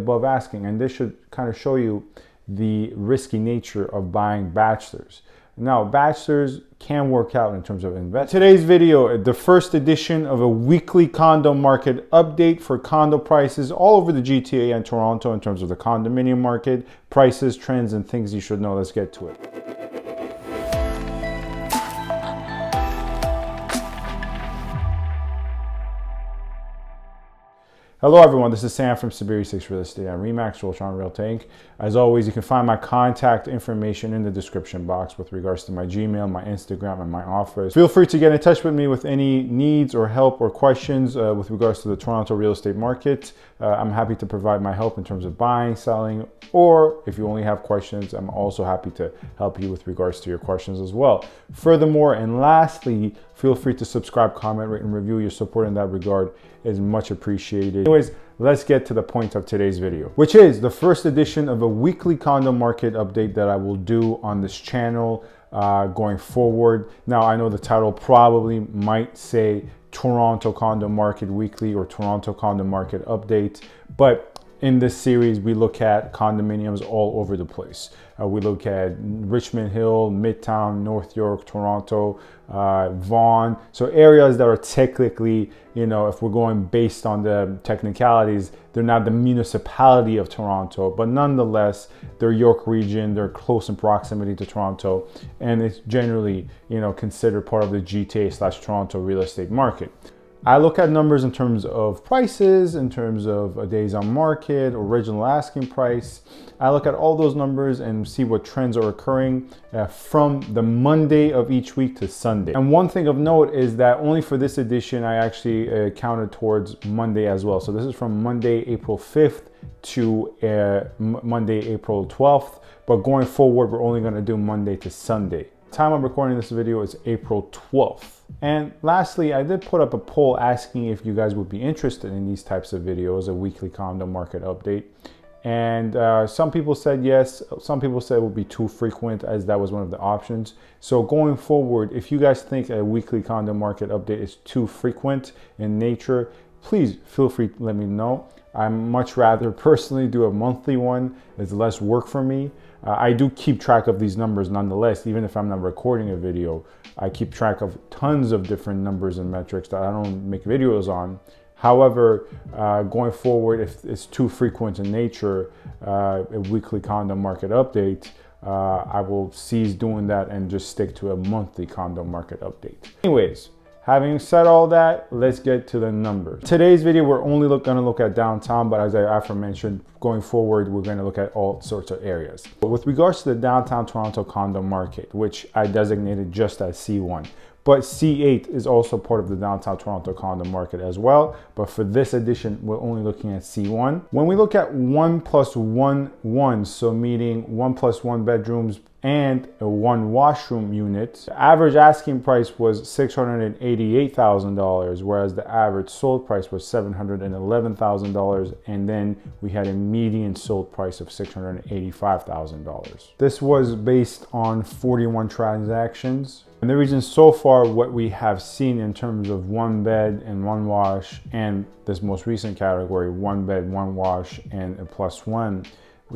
above asking, and this should kind of show you the risky nature of buying bachelors. Now, bachelors can work out in terms of investment. Today's video, the first edition of a weekly condo market update for condo prices all over the GTA and Toronto in terms of the condominium market, prices, trends, and things you should know. Let's get to it. Hello everyone, this is Sam from SaberiSixRealEstate. I'm Remax Realtron Realty Inc. As always, you can find my contact information in the description box with regards to my Gmail, my Instagram, and my office. Feel free to get in touch with me with any needs or help or questions with regards to the Toronto real estate market. I'm happy to provide my help in terms of buying, selling, or if you only have questions, I'm also happy to help you with regards to your questions as well. Furthermore, and lastly, feel free to subscribe, comment, rate, and review. Your support in that regard is much appreciated. Anyways, let's get to the point of today's video, which is the first edition of a weekly condo market update that I will do on this channel going forward. Now, I know the title probably might say Toronto Condo Market Weekly or Toronto Condo Market Update, but in this series, we look at condominiums all over the place. We look at Richmond Hill, Midtown, North York, Toronto, Vaughan. So areas that are technically, you know, if we're going based on the technicalities, they're not the municipality of Toronto, but nonetheless, they're York region, they're close in proximity to Toronto, and it's generally, you know, considered part of the GTA/Toronto real estate market. I look at numbers in terms of prices, in terms of days on market, original asking price. I look at all those numbers and see what trends are occurring from the Monday of each week to Sunday. And one thing of note is that only for this edition, I actually counted towards Monday as well. So this is from Monday, April 5th to Monday, April 12th. But going forward, we're only gonna do Monday to Sunday. The time I'm recording this video is April 12th. And lastly, I did put up a poll asking if you guys would be interested in these types of videos, a weekly condo market update. And some people said yes, some people said it would be too frequent, as that was one of the options. So going forward, if you guys think a weekly condo market update is too frequent in nature, please feel free to let me know. I'd much rather personally do a monthly one. It's less work for me. I do keep track of these numbers nonetheless, even if I'm not recording a video. I keep track of tons of different numbers and metrics that I don't make videos on. However, going forward, if it's too frequent in nature, a weekly condo market update, I will cease doing that and just stick to a monthly condo market update. Anyways, having said all that, let's get to the numbers. Today's video, we're only gonna look at downtown, but as I aforementioned, going forward, we're gonna look at all sorts of areas. But with regards to the downtown Toronto condo market, which I designated just as C1, but C8 is also part of the downtown Toronto condo market as well. But for this edition, we're only looking at C1. When we look at 1+1, so meaning 1+1 bedrooms and a 1 washroom unit, the average asking price was $688,000, whereas the average sold price was $711,000, and then we had a median sold price of $685,000. This was based on 41 transactions. And the reason so far what we have seen in terms of 1 bed and 1 wash, and this most recent category, 1 bed, 1 wash, and a +1,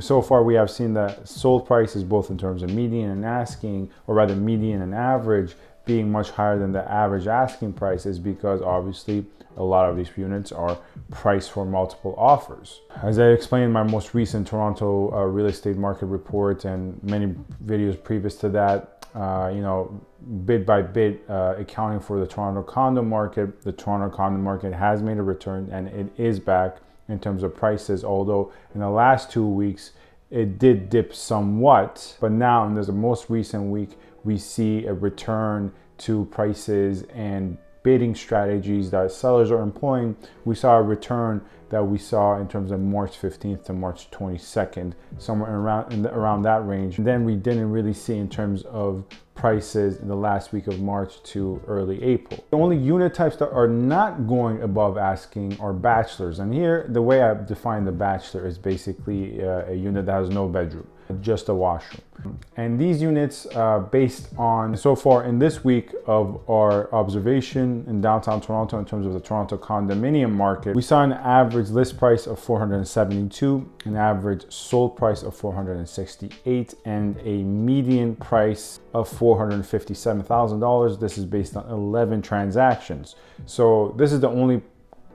so far we have seen that sold prices both in terms of median and asking, or rather median and average, being much higher than the average asking prices, because obviously a lot of these units are priced for multiple offers. As I explained in my most recent Toronto real estate market report and many videos previous to that, you know, bit by bit, accounting for the Toronto condo market, the Toronto condo market has made a return and it is back in terms of prices, although in the last 2 weeks it did dip somewhat. But now in the most recent week, we see a return to prices and bidding strategies that sellers are employing. We saw a return that we saw in terms of March 15th to March 22nd, somewhere around that range. And then we didn't really see in terms of prices in the last week of March to early April. The only unit types that are not going above asking are bachelors. And here, the way I define the bachelor is basically a unit that has no bedroom, just a washroom. And these units, based on so far in this week of our observation in downtown Toronto in terms of the Toronto condominium market, we saw an average list price of $472 an average sold price of $468, and a median price of $457,000. This is based on 11 transactions. So this is the only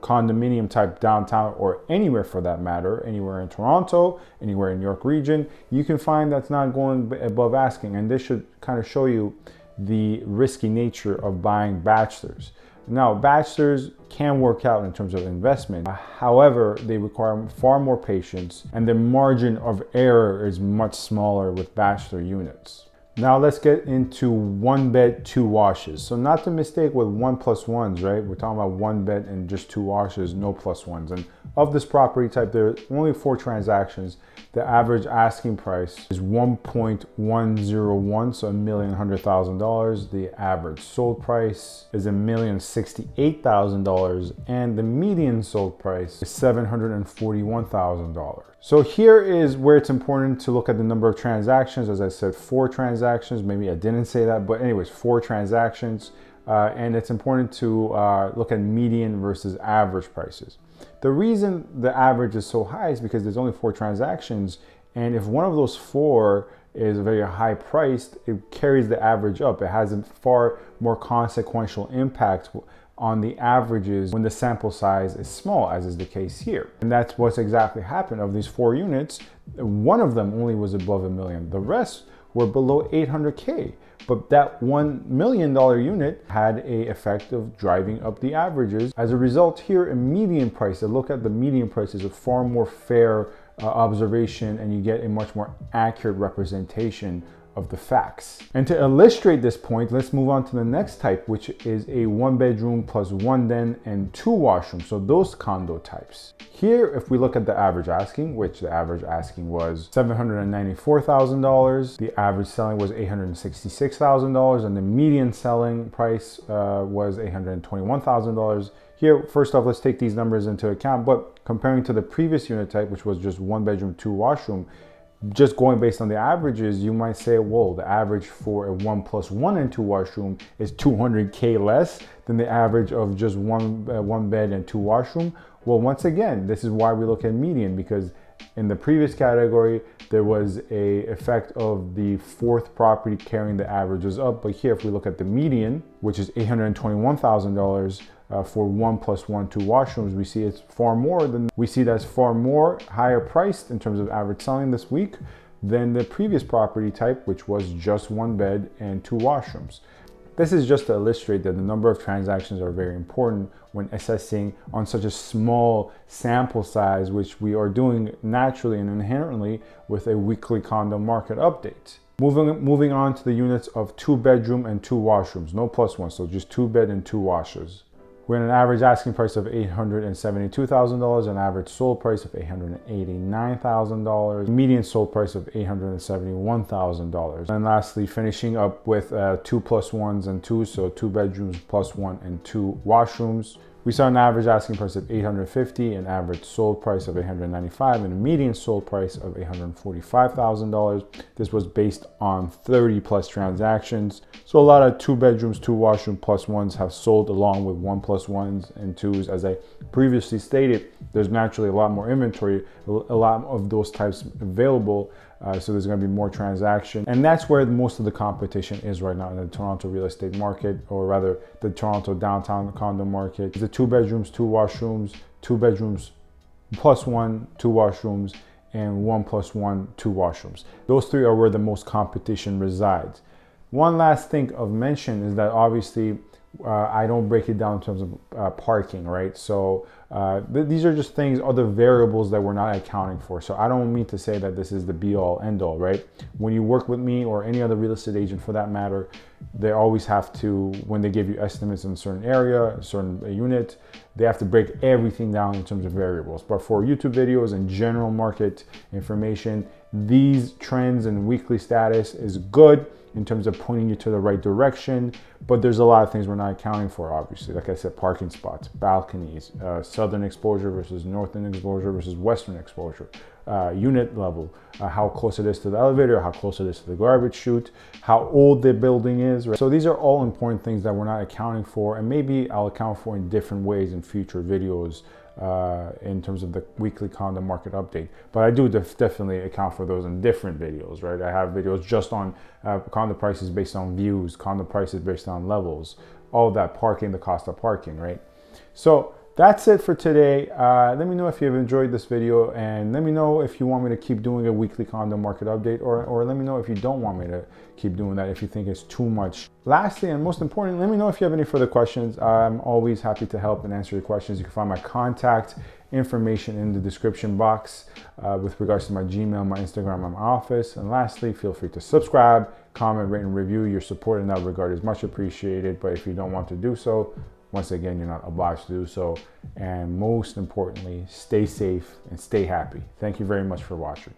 condominium type downtown, or anywhere for that matter, anywhere in Toronto, anywhere in York region, you can find that's not going above asking. And this should kind of show you the risky nature of buying bachelors. Now, bachelors can work out in terms of investment. However, they require far more patience, and the margin of error is much smaller with bachelor units. Now let's get into one bed, two washes. So not to mistake with 1+1s, right? We're talking about one bed and just two washes, no +1s. And of this property type, there are only 4 transactions. The average asking price is 1.101, so $1,100,000. The average sold price is $1,068,000, and the median sold price is $741,000. So here is where it's important to look at the number of transactions. As I said, 4 transactions. Maybe I didn't say that, but anyways, 4 transactions. And it's important to look at median versus average prices. The reason the average is so high is because there's only 4 transactions. And if one of those 4 is very high priced, it carries the average up. It has a far more consequential impact on the averages when the sample size is small, as is the case here. And that's what's exactly happened. Of these 4 units, one of them only was above $1 million. The rest were below $800K. But that $1 million unit had an effect of driving up the averages. As a result, here a median price, a look at the median price is a far more fair observation, and you get a much more accurate representation of the facts. And to illustrate this point, let's move on to the next type, which is a 1-bedroom plus 1 den and 2 washrooms. So those condo types. Here, if we look at the average asking, which the average asking was $794,000, the average selling was $866,000, and the median selling price was $821,000. Here, first off, let's take these numbers into account, but comparing to the previous unit type, which was just 1-bedroom, 2 washroom, just going based on the averages, you might say, whoa, the average for a 1+1 and 2 washroom is $200K less than the average of just one bed and 2 washroom. Well, once again, this is why we look at median, because in the previous category, there was a effect of the 4th property carrying the averages up. But here, if we look at the median, which is $821,000 for 1+1, 2 washrooms, we see it's far more than, we see that's far more higher priced in terms of average selling this week than the previous property type, which was just 1 bed and 2 washrooms. This is just to illustrate that the number of transactions are very important when assessing on such a small sample size, which we are doing naturally and inherently with a weekly condo market update. Moving on to the units of 2-bedroom and 2 washrooms, no +1, so just 2 bed and 2 washers. We're at an average asking price of $872,000, an average sold price of $889,000, median sold price of $871,000. And lastly, finishing up with 2+1s and 2, so 2 bedrooms plus 1 and 2 washrooms. We saw an average asking price of $850,000, an average sold price of $895,000, and a median sold price of $845,000. This was based on 30+ transactions. So a lot of 2 bedrooms, 2 washroom +1s have sold along with 1+1s and 2s. As I previously stated, there's naturally a lot more inventory, a lot of those types available. So there's going to be more transaction, and that's where most of the competition is right now in the Toronto real estate market, or rather the Toronto downtown condo market. The 2 bedrooms, 2 washrooms, 2 bedrooms +1, 2 washrooms, and 1+1, 2 washrooms. Those 3 are where the most competition resides. One last thing of mention is that obviously I don't break it down in terms of parking, right? So these are just things, other variables that we're not accounting for. So I don't mean to say that this is the be all end all, right? When you work with me or any other real estate agent for that matter, they always have to, when they give you estimates in a certain area, a certain unit, they have to break everything down in terms of variables. But for YouTube videos and general market information, these trends and weekly status is good in terms of pointing you to the right direction, but there's a lot of things we're not accounting for, obviously. Like I said, parking spots, balconies, southern exposure versus northern exposure versus western exposure, unit level, how close it is to the elevator, how close it is to the garbage chute, how old the building is, right? So these are all important things that we're not accounting for, and maybe I'll account for in different ways in future videos in terms of the weekly condo market update. But I do definitely account for those in different videos, right? I have videos just on condo prices based on views, condo prices based on levels, all of that, parking, the cost of parking, right? So that's it for today. Let me know if you've enjoyed this video, and let me know if you want me to keep doing a weekly condo market update, or let me know if you don't want me to keep doing that, if you think it's too much. Lastly, and most importantly, let me know if you have any further questions. I'm always happy to help and answer your questions. You can find my contact information in the description box with regards to my Gmail, my Instagram, and my office. And lastly, feel free to subscribe, comment, rate, and review. Your support in that regard is much appreciated. But if you don't want to do so, once again, you're not obliged to do so. And most importantly, stay safe and stay happy. Thank you very much for watching.